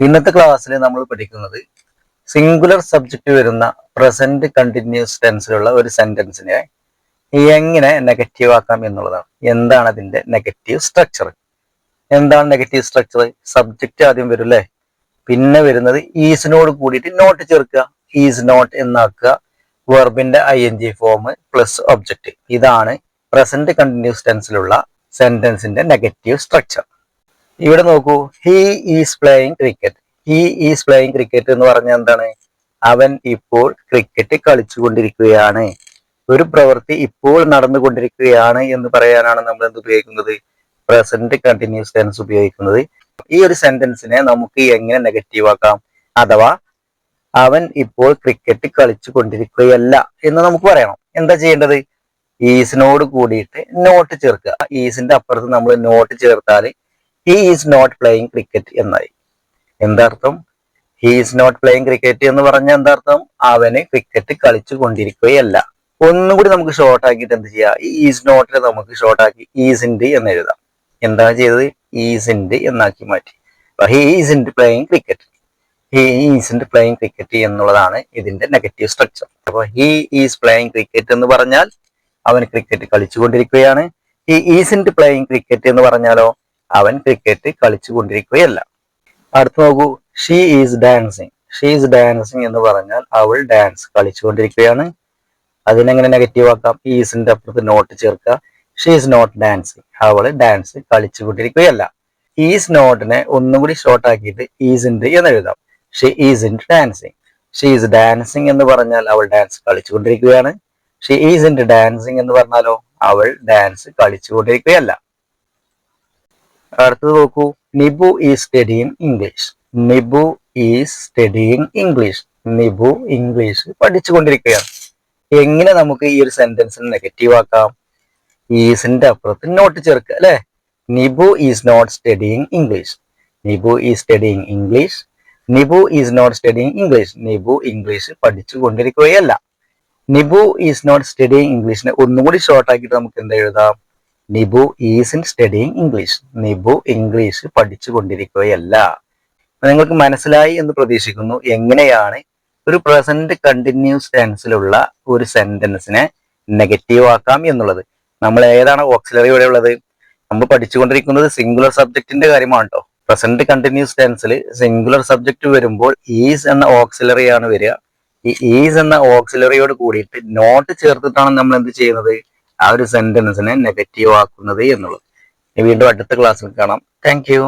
ഇന്നത്തെ ക്ലാസ്സിൽ നമ്മൾ പഠിക്കുന്നത് സിംഗുലർ സബ്ജക്റ്റ് വരുന്ന പ്രസന്റ് കണ്ടിന്യൂസ് ടെൻസിലുള്ള ഒരു സെന്റൻസിനെ എങ്ങനെ നെഗറ്റീവ് ആക്കാം എന്നുള്ളതാണ്. എന്താണ് അതിന്റെ നെഗറ്റീവ് സ്ട്രക്ചർ? എന്താണ് നെഗറ്റീവ് സ്ട്രക്ചർ? സബ്ജക്റ്റ് ആദ്യം വരും അല്ലേ, പിന്നെ വരുന്നത് ഈസിനോട് കൂടിയിട്ട് നോട്ട് ചേർക്കുക, ഈസ് നോട്ട് എന്നാക്കുക, വെർബിന്റെ ING ഫോം പ്ലസ് ഒബ്ജക്റ്റ്. ഇതാണ് പ്രസന്റ് കണ്ടിന്യൂസ് ടെൻസിലുള്ള സെന്റൻസിന്റെ നെഗറ്റീവ് സ്ട്രക്ചർ. ഇവിടെ നോക്കൂ, he is playing cricket. He is playing cricket എന്ന് പറഞ്ഞാൽ എന്താണ്? അവൻ ഇപ്പോൾ ക്രിക്കറ്റ് കളിച്ചുകൊണ്ടിരിക്കുകയാണ്. ഒരു പ്രവൃത്തി ഇപ്പോൾ നടന്നുകൊണ്ടിരിക്കുകയാണ് എന്ന് പറയാനാണ് നമ്മൾ എന്ത് ഉപയോഗിക്കുന്നത്? പ്രസന്റ് കണ്ടിന്യൂസ് ടെൻസ് ഉപയോഗിക്കുന്നത്. ഈ ഒരു സെന്റൻസിനെ നമുക്ക് എങ്ങനെ നെഗറ്റീവ് ആക്കാം? അഥവാ അവൻ ഇപ്പോൾ ക്രിക്കറ്റ് കളിച്ചു കൊണ്ടിരിക്കുകയല്ല എന്ന് നമുക്ക് പറയണം. എന്താ ചെയ്യേണ്ടത്? ഈസിനോട് കൂടിയിട്ട് നോട്ട് ചേർക്കുക. ഈസിന്റെ അപ്പുറത്ത് നമ്മൾ നോട്ട് ചേർത്താൽ he is not playing cricket എന്നായി. എന്താർത്ഥം? He is not playing cricket എന്ന് പറഞ്ഞാൽ എന്താർത്ഥം? അവന് ക്രിക്കറ്റ് കളിച്ചു കൊണ്ടിരിക്കുകയല്ല. ഒന്നും കൂടി നമുക്ക് ഷോർട്ട് ആക്കിയിട്ട് എന്ത് ചെയ്യാം? ഈ ഈസ് നോട്ടിനെ നമുക്ക് ഷോർട്ട് ആക്കി ഈസിൻഡ് എന്ന് എഴുതാം. എന്താണ് ചെയ്തത്? ഈസിൻഡ് എന്നാക്കി മാറ്റി. He isn't playing cricket. He isn't playing cricket എന്നുള്ളതാണ് ഇതിന്റെ നെഗറ്റീവ് സ്ട്രക്ചർ. അപ്പൊ ഹി ഈസ് പ്ലേയിങ് ക്രിക്കറ്റ് എന്ന് പറഞ്ഞാൽ അവൻ ക്രിക്കറ്റ് കളിച്ചുകൊണ്ടിരിക്കുകയാണ്. ഹി ഈസിൻഡ് പ്ലേയിങ് ക്രിക്കറ്റ് എന്ന് പറഞ്ഞാലോ അവൻ ക്രിക്കറ്റ് കളിച്ചുകൊണ്ടിരിക്കുകയല്ല. അടുത്ത് നോക്കൂ, she is dancing. She is dancing എന്ന് പറഞ്ഞാൽ അവൾ ഡാൻസ് കളിച്ചുകൊണ്ടിരിക്കുകയാണ്. അതിനെങ്ങനെ നെഗറ്റീവ് ആക്കാം? ഈസിന്റെ അപ്പുറത്ത് നോട്ട് ചേർക്കുക. She is not dancing. അവൾ ഡാൻസ് കളിച്ചുകൊണ്ടിരിക്കുകയല്ല. ഈസ് നോട്ടിനെ ഒന്നും കൂടി ഷോർട്ട് ആക്കിയിട്ട് ഈസിൻഡ് എന്ന് എഴുതാം. She isn't dancing. She is dancing എന്ന് പറഞ്ഞാൽ അവൾ ഡാൻസ് കളിച്ചുകൊണ്ടിരിക്കുകയാണ്. ഷീ ഈസിൻഡ് ഡാൻസിങ് എന്ന് പറഞ്ഞാലോ അവൾ ഡാൻസ് കളിച്ചുകൊണ്ടിരിക്കുകയല്ല. അടുത്തത് നോക്കൂ, Nibu is studying English. Nibu is studying English. Nibu English പഠിച്ചുകൊണ്ടിരിക്കുകയാണ്. എങ്ങനെ നമുക്ക് ഈ ഒരു സെന്റൻസിന് നെഗറ്റീവ് ആക്കാം? ഈസിന്റെ അപ്പുറത്ത് നോട്ട് ചേർക്കുക അല്ലെ. Nibu is not studying English. Nibu is studying English. Nibu is not studying English. Nibu English പഠിച്ചുകൊണ്ടിരിക്കുകയല്ല. നിബു ഈസ് നോട്ട് സ്റ്റഡിയിങ് ഇംഗ്ലീഷിനെ ഒന്നും കൂടി ഷോർട്ട് ആക്കിയിട്ട് നമുക്ക് എന്താ എഴുതാം? Nibu is studying English. Nibu English പഠിച്ചുകൊണ്ടിരിക്കുകയല്ല. നിങ്ങൾക്ക് മനസ്സിലായി എന്ന് പ്രതീക്ഷിക്കുന്നു എങ്ങനെയാണ് ഒരു പ്രസന്റ് കണ്ടിന്യൂസ് ടെൻസിലുള്ള ഒരു സെന്റൻസിനെ നെഗറ്റീവ് ആക്കാം എന്നുള്ളത്. നമ്മൾ ഏതാണ് ഓക്സിലറി ഇവിടെ ഉള്ളത്? നമ്മൾ പഠിച്ചുകൊണ്ടിരിക്കുന്നത് സിംഗുലർ സബ്ജക്റ്റിന്റെ കാര്യമാണ് കേട്ടോ. പ്രസന്റ് കണ്ടിന്യൂസ് ടെൻസിൽ സിംഗുലർ സബ്ജക്റ്റ് വരുമ്പോൾ ഈസ് എന്ന ഓക്സിലറി ആണ് വരിക. ഈ ഈസ് എന്ന ഓക്സിലറിയോട് കൂടിയിട്ട് നോട്ട് ചേർത്തിട്ടാണ് നമ്മൾ എന്ത് ചെയ്യുന്നത്? ആ ഒരു സെന്റൻസിനെ നെഗറ്റീവ് ആക്കുന്നത് എന്നുള്ളത്. വീണ്ടും അടുത്ത ക്ലാസ്സിൽ കാണാം. Thank you.